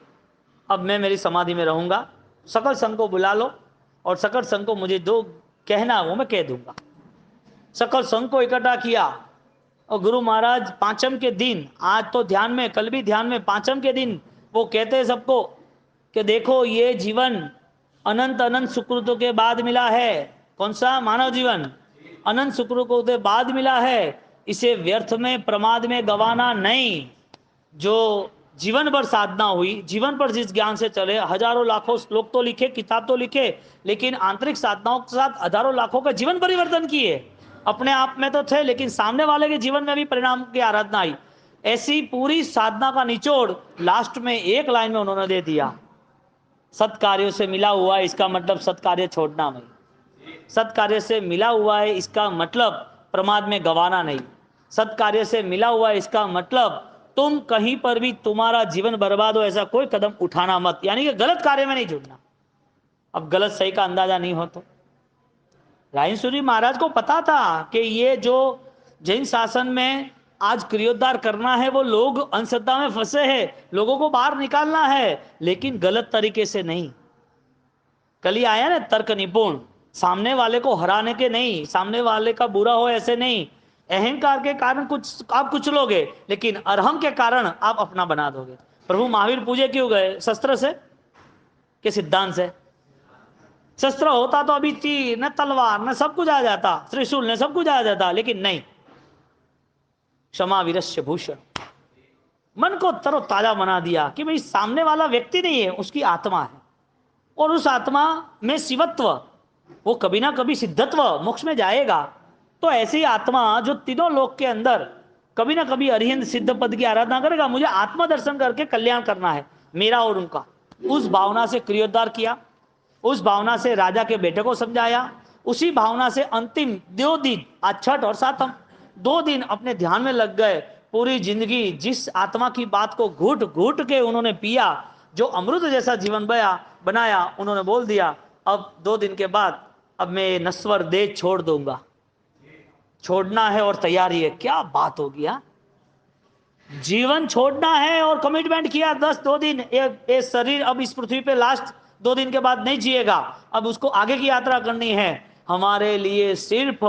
Speaker 1: अब मैं मेरी समाधि में रहूंगा, सकल संघ को बुला लो, और सकल संघ को मुझे जो कहना वो मैं कह दूंगा। सकल संघ को इकट्ठा किया, और गुरु महाराज पांचम के दिन, आज तो ध्यान में, कल भी ध्यान में, पांचम के दिन वो कहते हैं सबको कि देखो ये जीवन अनंत अनंत सुकृतों के बाद मिला है। कौन सा? मानव जीवन अनंत सुकृतों के बाद मिला है, इसे व्यर्थ में, प्रमाद में गंवाना नहीं। जो जीवन भर साधना हुई, जीवन पर जिस ज्ञान से चले, हजारों लाखों श्लोक तो लिखे, किताब तो लिखे, लेकिन आंतरिक साधनाओं के साथ हजारों लाखों का जीवन परिवर्तन किए। अपने आप में तो थे लेकिन सामने वाले के जीवन में भी परिणाम की आराधना आई। ऐसी पूरी साधना का निचोड़ लास्ट में एक लाइन में उन्होंने दे दिया, सत्कार्यों से मिला हुआ है इसका मतलब सत्कार्य छोड़ना नहीं, सत्कार्य से मिला हुआ है इसका मतलब प्रमाद में गंवाना नहीं, सत्कार्य से मिला हुआ है इसका मतलब तुम कहीं पर भी तुम्हारा जीवन बर्बाद हो ऐसा कोई कदम उठाना मत, यानी कि गलत कार्य में नहीं जुड़ना। अब गलत सही का अंदाजा नहीं हो तो रायन सूरी महाराज को पता था कि ये जो जैन शासन में आज क्रियोद्धार करना है वो लोग अंधश्रद्धा में फंसे हैं, लोगों को बाहर निकालना है, लेकिन गलत तरीके से नहीं। कल ही आया ना तर्क निपुण, सामने वाले को हराने के नहीं, सामने वाले का बुरा हो ऐसे नहीं, अहंकार के कारण कुछ आप कुछ लोगे लेकिन अरहम के कारण आप अपना बना दोगे। प्रभु महावीर पूजे क्यों गए? शस्त्र से के सिद्धांत से। शस्त्र होता तो अभी तीर न तलवार न सब कुछ आ जाता, त्रिशूल ने सब कुछ आ जाता, लेकिन नहीं, क्षमा वीरस्य भूषण, मन को तरो ताजा बना दिया कि भाई सामने वाला व्यक्ति नहीं है, उसकी आत्मा है, और उस आत्मा में शिवत्व, वो कभी ना कभी सिद्धत्व मोक्ष में जाएगा। तो ऐसी आत्मा जो तीनों लोक के अंदर कभी ना कभी अरिहंत सिद्ध पद की आराधना करेगा, मुझे आत्मा दर्शन करके कल्याण करना है मेरा और उनका, उस भावना से क्रियोद्धार किया, उस भावना से राजा के बेटे को समझाया, उसी भावना से अंतिम 2 दिन, आज छठ और सातम, 2 दिन अपने ध्यान में लग गए। पूरी जिंदगी जिस आत्मा की बात को घूट घूट के उन्होंने पिया, जो अमृत जैसा जीवन बनाया, उन्होंने बोल दिया अब 2 दिन के बाद अब मैं नश्वर देह छोड़ दूंगा, छोड़ना है और तैयारी है। क्या बात होगी, हाँ, जीवन छोड़ना है और कमिटमेंट किया 2 दिन, ये शरीर अब इस पृथ्वी पे लास्ट 2 दिन के बाद नहीं जिएगा, अब उसको आगे की यात्रा करनी है। हमारे लिए सिर्फ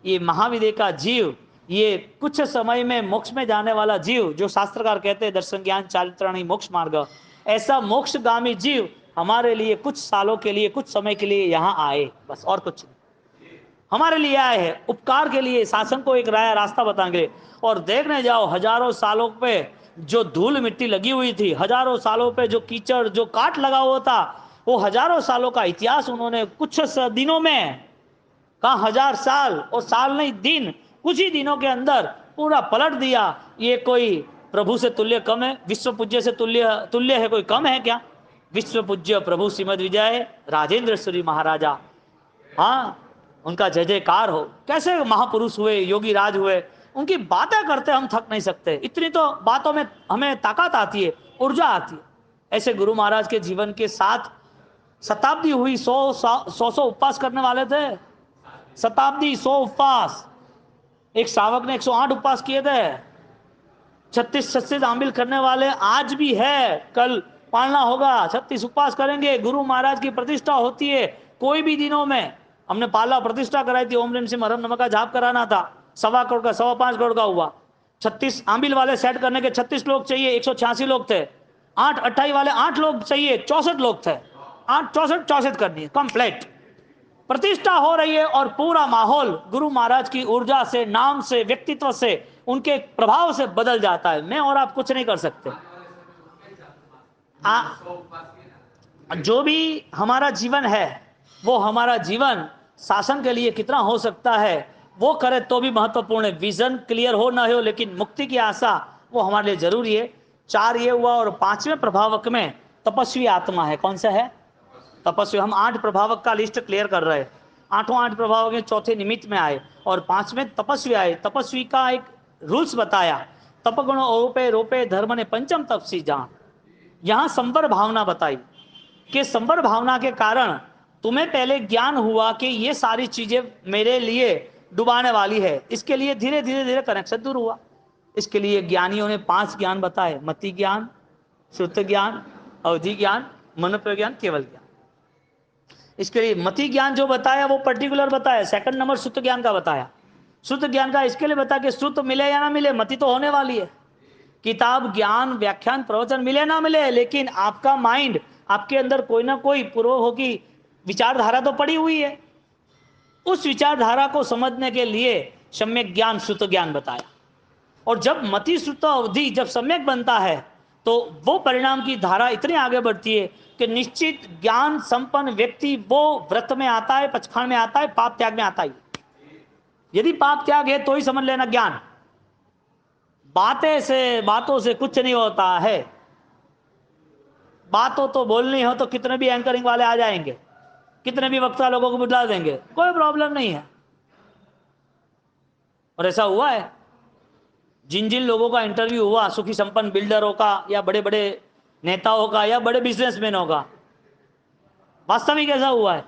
Speaker 1: ये महाविद्या का जीव, ये कुछ समय में मोक्ष में जाने वाला जीव, जो शास्त्रकार कहते हैं दर्शन ज्ञान चारित्राणी मोक्ष मार्ग, ऐसा मोक्षगामी जीव हमारे लिए कुछ सालों के लिए, कुछ समय के लिए यहाँ आए, बस और कुछ नहीं, हमारे लिए आए हैं उपकार के लिए, शासन को एक रास्ता बताएंगे। और देखने जाओ हजारों सालों पे जो धूल मिट्टी लगी हुई थी, हजारों सालों पे जो कीचड़ जो काट लगा हुआ था, वो हजारों सालों का इतिहास उन्होंने कुछ दिनों में, कहा 1000 साल, और साल नहीं दिन, कुछ ही दिनों के अंदर पूरा पलट दिया। ये कोई प्रभु से तुल्य कम है? विश्व पूज्य से तुल्य है कोई कम है क्या? विश्व पूज्य प्रभु श्रीमद विजय राजेंद्र श्री महाराजा, हाँ, उनका जय जयकार हो। कैसे महापुरुष हुए, योगी राज हुए, उनकी बातें करते हम थक नहीं सकते, इतनी तो बातों में हमें ताकत आती है, ऊर्जा आती है। ऐसे गुरु महाराज के जीवन के साथ शताब्दी हुई, 100 उपवास करने वाले थे, शताब्दी 100 उपवास। एक श्रावक ने 108 उपवास किए थे, 36 आमिल करने वाले आज भी है, कल पालना होगा, 36 उपवास करेंगे। गुरु महाराज की प्रतिष्ठा होती है कोई भी दिनों में, हमने पाला प्रतिष्ठा कराई थी, ओम रेम सिंह हरम नमः का जाप कराना था, 1.25 करोड़ का 5.25 करोड़ का हुआ। 36 आमिल वाले सेट करने के 36 लोग चाहिए, 186 लोग थे। 8 28 वाले 8 लोग चाहिए, 64 लोग थे। 8 64 करनी है कंप्लीट। प्रतिष्ठा हो रही है और पूरा माहौल गुरु महाराज की ऊर्जा से, नाम से, व्यक्तित्व से, उनके प्रभाव से बदल जाता है। मैं और आप कुछ नहीं कर सकते। जो भी हमारा जीवन है वो हमारा जीवन शासन के लिए कितना हो सकता है वो करे तो भी महत्वपूर्ण है। विजन क्लियर हो ना हो, लेकिन मुक्ति की आशा वो हमारे लिए जरूरी है। 4 ये हुआ, और 5वें प्रभावक में तपस्वी आत्मा है। कौन सा है? तपस्वी। हम 8 प्रभावक का लिस्ट क्लियर कर रहे हैं। 8 प्रभावक में चौथे निमित्त में आए और 5वें तपस्वी आए। तपस्वी का एक रूल्स बताया, तपगुण ओपे रोपे धर्म ने पंचम तपसी जान। यहाँ संवर भावना बताई कि संवर भावना के कारण तुम्हें पहले ज्ञान हुआ कि ये सारी चीजें मेरे लिए डुबाने वाली है, इसके लिए धीरे धीरे धीरे कनेक्शन दूर हुआ। इसके लिए ज्ञानियों ने 5 ज्ञान बताए, मति ज्ञान, श्रुत ज्ञान, अवधि ज्ञान, मनोप्रयोग ज्ञान, केवल ज्ञान। इसके लिए मति ज्ञान जो बताया वो पर्टिकुलर बताया। सेकंड नंबर श्रुत ज्ञान का बताया। श्रुत ज्ञान का इसके लिए बताया कि श्रुत मिले या ना मिले, मति तो होने वाली है। किताब, ज्ञान, व्याख्यान, प्रवचन मिले ना मिले, लेकिन आपका माइंड, आपके अंदर कोई ना कोई पूर्व की विचारधारा तो पड़ी हुई है। उस विचारधारा को समझने के लिए सम्यक ज्ञान, श्रुत ज्ञान बताया। और जब मति, श्रुत, अवधि जब सम्यक बनता है तो वो परिणाम की धारा इतनी आगे बढ़ती है कि निश्चित ज्ञान संपन्न व्यक्ति वो व्रत में आता है, पचखान में आता है, पाप त्याग में आता है। यदि पाप त्याग है तो ही समझ लेना ज्ञान। बातों से कुछ नहीं होता है। बातों तो बोलनी हो तो कितने भी एंकरिंग वाले आ जाएंगे, कितने भी वक्ता लोगों को बुला देंगे, कोई प्रॉब्लम नहीं है। और ऐसा हुआ है, जिन जिन लोगों का इंटरव्यू हुआ, सुखी संपन्न बिल्डरों का या बड़े बड़े नेताओं का या बड़े बिजनेसमैनों का, वास्तविक ऐसा हुआ है।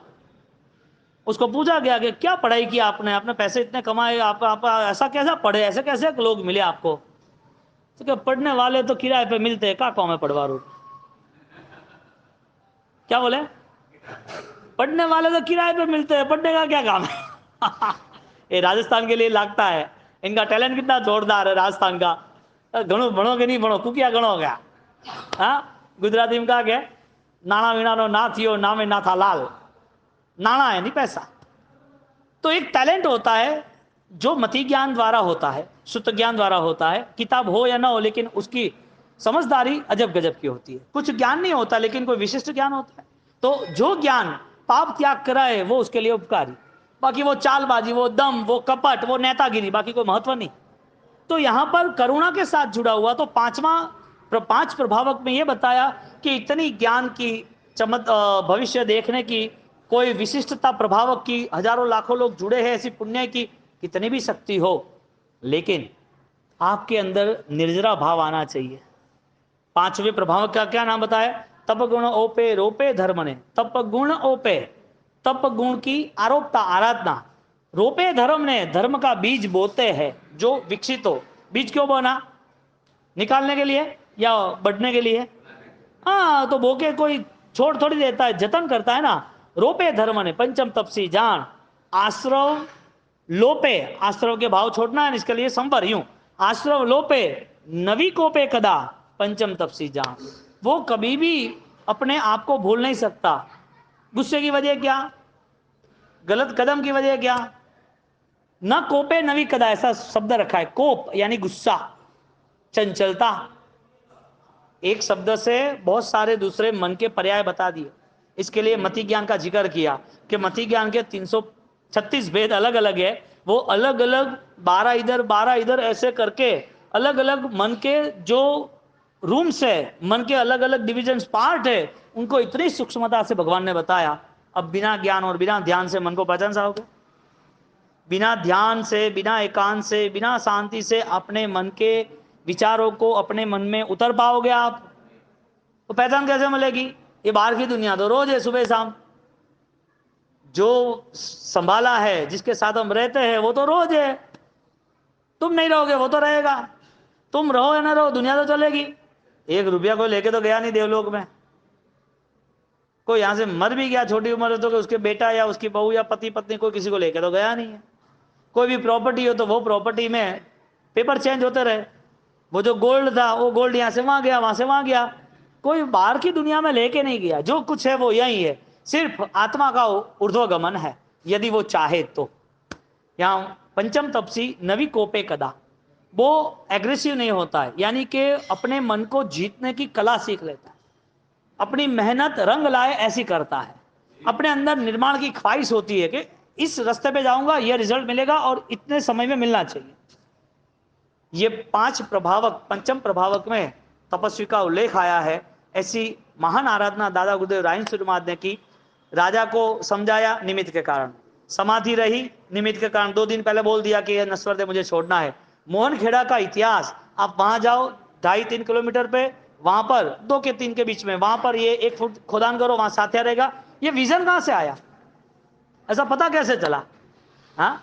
Speaker 1: उसको पूछा गया कि क्या पढ़ाई की आपने, आपने पैसे इतने कमाए, आप ऐसा कैसा पढ़े, ऐसे कैसे लोग मिले आपको? तो क्या पढ़ने वाले तो किराए पे मिलते हैं, का कौन है पढ़वा रू? क्या बोले? पढ़ने वाले तो किराए पे मिलते हैं, पढ़ने का क्या काम है? ये राजस्थान के लिए लगता है, इनका टैलेंट कितना जोरदार है राजस्थान का। घणो भणो के नहीं भणो, कुकिया घणो गया। हाँ, गुजराती में कहा गया, नाना वीणा नो ना थियो, नामे ना था लाल। नाना है नहीं पैसा। तो एक टैलेंट होता है जो मति ज्ञान द्वारा होता है, शुद्ध ज्ञान द्वारा होता है। किताब हो या ना हो, लेकिन उसकी समझदारी अजब गजब की होती है। कुछ ज्ञान नहीं होता लेकिन कोई विशिष्ट ज्ञान होता है। तो जो ज्ञान पाप त्याग कराए वो उसके लिए उपकारी, बाकी वो चालबाजी, वो दम, वो कपट, वो नेतागिरी, बाकी कोई महत्व नहीं। तो यहां पर करुणा के साथ जुड़ा हुआ, तो पांच प्रभावक में यह बताया कि इतनी ज्ञान की भविष्य देखने की, कोई विशिष्टता प्रभावक की, हजारों लाखों लोग जुड़े हैं, ऐसी पुण्य की कितनी भी शक्ति हो, लेकिन आपके अंदर निर्जरा भाव आना चाहिए। पांचवें प्रभावक का क्या नाम बताया? तप गुण ओपे रोपे धर्म ने। तप गुण ओपे, तप गुण की आरोपता, आराधना। रोपे धर्म ने, धर्म का बीज बोते हैं जो विकसित हो। बीज क्यों बोना? निकालने के लिए या बढ़ने के लिए? हाँ, तो बोके कोई छोड़ थोड़ी देता है, जतन करता है ना। रोपे धर्म ने, पंचम तपसी जान। आश्रव लोपे, आश्रव के भाव छोड़ना है, इसके लिए संवर यूं, आश्रव लोपे नवी कोपे कदा, पंचम तपसी जान। वो कभी भी अपने आप को भूल नहीं सकता। गुस्से की वजह क्या? गलत कदम की वजह क्या? न कोपे नवी कदा, ऐसा शब्द रखा है। कोप यानी गुस्सा, चंचलता। एक शब्द से बहुत सारे दूसरे मन के पर्याय बता दिए। इसके लिए मति ज्ञान का जिक्र किया कि मति ज्ञान के 336 भेद अलग अलग है। वो अलग अलग 12 इधर 12 इधर ऐसे करके अलग अलग मन के जो रूम्स है, मन के अलग अलग डिविजन पार्ट है, उनको इतनी सूक्ष्मता से भगवान ने बताया। अब बिना ज्ञान और बिना ध्यान से मन को पहचान जाओगे? बिना ध्यान से, बिना एकांत से, बिना शांति से अपने मन के विचारों को अपने मन में उतर पाओगे आप? तो पहचान कैसे मिलेगी? ये बाहर की दुनिया तो रोज है, सुबह शाम जो संभाला है, जिसके साथ हम रहते हैं, वो तो रोज है। तुम नहीं रहोगे वो तो रहेगा। तुम रहो या ना रहो, दुनिया तो चलेगी। 1 रुपया कोई लेके तो गया नहीं देवलोक में। कोई यहां से मर भी गया छोटी उम्र में तो उसके बेटा या उसकी बहू या पति पत्नी कोई किसी को लेके तो गया नहीं है। कोई भी प्रॉपर्टी हो तो वो प्रॉपर्टी में पेपर चेंज होते रहे। वो जो गोल्ड था वो गोल्ड यहां से वहां गया, वहां से वहां गया। कोई बाहर की दुनिया में लेके नहीं गया। जो कुछ है वो यही है, सिर्फ आत्मा का ऊर्ध्वगमन है, यदि वो चाहे तो। यहां पंचम तपसी नवी कोपे कदा, वो एग्रेसिव नहीं होता है, यानी कि अपने मन को जीतने की कला सीख लेता है। अपनी मेहनत रंग लाए ऐसी करता है। अपने अंदर निर्माण की ख्वाहिश होती है कि इस रास्ते पे जाऊंगा, यह रिजल्ट मिलेगा और इतने समय में मिलना चाहिए। ये 5 प्रभावक, पंचम प्रभावक में तपस्वी का उल्लेख आया है। ऐसी महान आराधना दादा गुरुदेव राइन सुरमाद ने की। राजा को समझाया निमित्त के कारण, समाधि रही निमित्त के कारण। 2 दिन पहले बोल दिया कि यह नस्वर दे मुझे छोड़ना है। मोहनखेड़ा का इतिहास, आप वहां जाओ 2.5-3 किलोमीटर पे, वहां पर 2 के 3 के बीच में, वहां पर ये 1 फुट खोदान करो, वहां साथिया रहेगा। ये विजन कहां से आया? ऐसा पता कैसे चला? हाँ,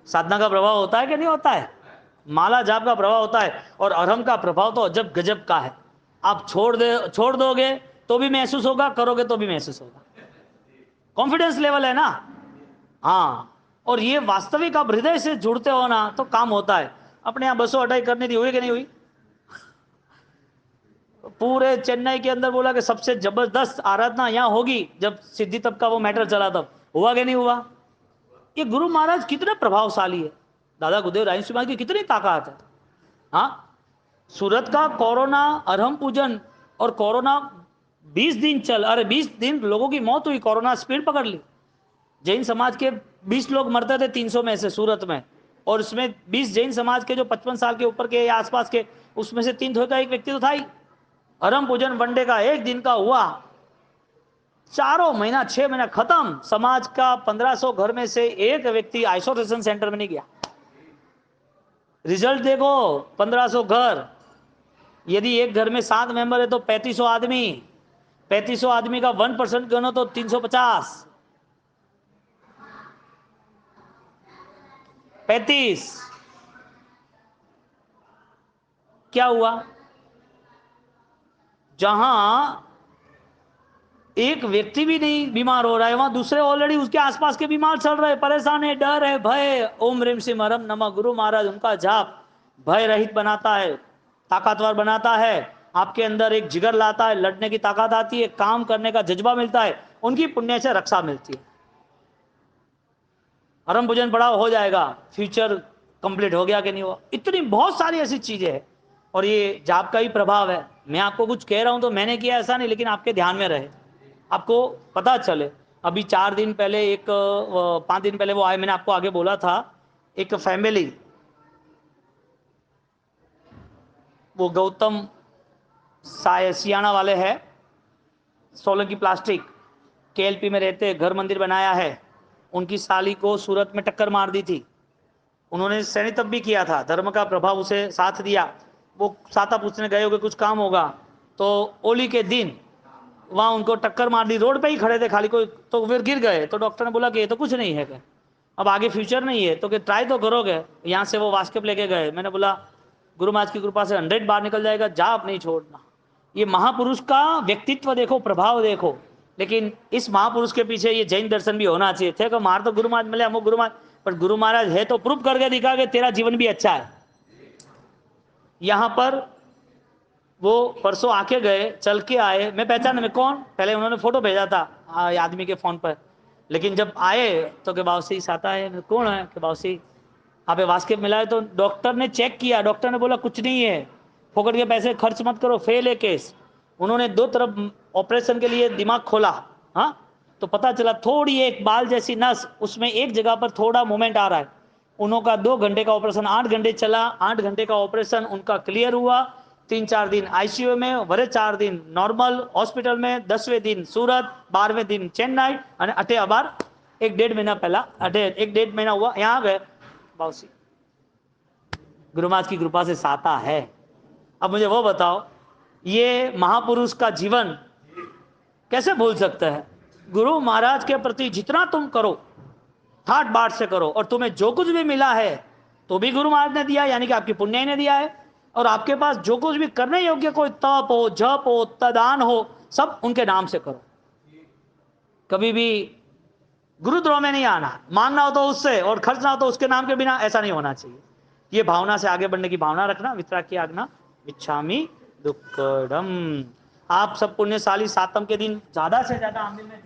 Speaker 1: साधना का प्रभाव होता है कि नहीं होता है? माला जाप का प्रभाव होता है। और अरहम का प्रभाव तो अजब गजब का है। आप छोड़ दोगे तो भी महसूस होगा, करोगे तो भी महसूस होगा। कॉन्फिडेंस लेवल है ना। हाँ, और ये वास्तविक आप हृदय से जुड़ते हो ना तो काम होता है। अपने यहाँ बसों हटाई करनी थी, हुई कि नहीं हुई? पूरे चेन्नई के अंदर बोला कि सबसे जबरदस्त आराधना यहाँ होगी। जब सिद्धि तप का वो मैटर चला तब हुआ कि नहीं हुआ? ये गुरु महाराज कितने प्रभावशाली है, दादा गुरुदेव राइन सुरमाद की कितनी ताकत है। हाँ, सूरत का कोरोना अरहम पूजन, और कोरोना 20 दिन 20 दिन लोगों की मौत हुई, कोरोना स्पीड पकड़ ली। जैन समाज के 20 लोग मरते थे 300 में से सूरत में, और उसमें 20 जैन समाज के जो 55 साल के ऊपर के या आसपास के, उसमें से 300 का एक व्यक्ति तो था ही। हरम पूजन वनडे का एक दिन का हुआ, चारों महीना 6 महीना खत्म। समाज का 1500 घर में से एक व्यक्ति आइसोलेशन सेंटर में नहीं गया। रिजल्ट देखो, 1500 घर, यदि एक घर में 7 मेंबर है तो 3500 आदमी, 3500 आदमी का 1% गणो तो 350, 35। क्या हुआ? जहां एक व्यक्ति भी नहीं बीमार हो रहा है, वहां दूसरे ऑलरेडी उसके आसपास के बीमार चल रहे, परेशान है, डर है, भय। ओम ह्रीम सिम हरम नमः। गुरु महाराज उनका जाप भय रहित बनाता है, ताकतवर बनाता है, आपके अंदर एक जिगर लाता है, लड़ने की ताकत आती है, काम करने का जज्बा मिलता है, उनकी पुण्य से रक्षा मिलती है। हरम भोजन पड़ा हो जाएगा, फ्यूचर कंप्लीट हो गया कि नहीं हुआ, इतनी बहुत सारी ऐसी चीजें हैं। और ये जाप का ही प्रभाव है। मैं आपको कुछ कह रहा हूं तो मैंने किया ऐसा नहीं, लेकिन आपके ध्यान में रहे, आपको पता चले। अभी 4 दिन पहले, 5 दिन पहले वो आए, मैंने आपको आगे बोला था, एक फैमिली, वो गौतम सियाना वाले हैं, सोलंकी प्लास्टिक, केएलपी में रहते, घर मंदिर बनाया है। उनकी साली को सूरत में टक्कर मार दी थी, उन्होंने सैनिक भी किया था, धर्म का प्रभाव उसे साथ दिया। वो साता पूछने गए होगे कुछ काम होगा, तो होली के दिन वहां उनको टक्कर मार दी, रोड पे ही खड़े थे खाली, कोई तो फिर गिर गए। तो डॉक्टर ने बोला कि ये तो कुछ नहीं है, क्या अब आगे फ्यूचर नहीं है तो कि ट्राई तो करोगे। यहाँ से वो वास्केप लेके गए। मैंने बोला गुरु महाराज की कृपा से 100 बार निकल जाएगा, जाप नहीं छोड़ना। ये महापुरुष का व्यक्तित्व देखो, प्रभाव देखो। लेकिन इस महापुरुष के पीछे ये जैन दर्शन भी होना चाहिए थे कि मार तो गुरु महाराज मिले, हम गुरु महाराज, पर गुरु महाराज है तो प्रूफ करके दिखा के तेरा जीवन भी अच्छा है। यहां पर वो परसों आके गए, चल के आए, मैं पहचान में कौन, पहले उन्होंने फोटो भेजा था आदमी के फोन पर, लेकिन जब आए तो के बावसी साता है, कौन है के बावसी, आप वास्केप मिलाए। तो डॉक्टर ने चेक किया, डॉक्टर ने बोला कुछ नहीं है, फोकट के पैसे खर्च मत करो, फेल है केस। उन्होंने 2 तरफ ऑपरेशन के लिए दिमाग खोला, हाँ, तो पता चला थोड़ी एक बाल जैसी नस, उसमें एक जगह पर थोड़ा मूवमेंट आ रहा है। उनका 2 घंटे का ऑपरेशन, 8 घंटे चला, 8 घंटे का ऑपरेशन उनका क्लियर हुआ। 3-4 दिन आईसीयू में, वरे 4 दिन नॉर्मल हॉस्पिटल में, 10वें दिन सूरत, 12वें दिन चेन्नई, और अटे अबार 1-1.5 महीना पहला, 1-1.5 महीना हुआ यहाँ गए बाउसी। गुरु महाराज की कृपा से साता है। अब मुझे वो बताओ, ये महापुरुष का जीवन कैसे भूल सकते हैं? गुरु महाराज के प्रति जितना तुम करो, ठाट बाट से करो, और तुम्हें जो कुछ भी मिला है तो भी गुरु महाराज ने दिया, यानी कि आपकी पुण्य ने दिया है। और आपके पास जो कुछ भी करने योग्य, कोई तप हो, जप हो, तदान हो, सब उनके नाम से करो। कभी भी गुरुद्रोह में नहीं आना, मानना हो तो उससे और खर्चना हो तो उसके नाम के बिना, ऐसा नहीं होना चाहिए। ये भावना से आगे बढ़ने की भावना रखना। वितराग की आज्ञा इच्छामि दुक्कडम। आप सब पुण्यशाली सातम के दिन ज्यादा से ज्यादा आमदिन में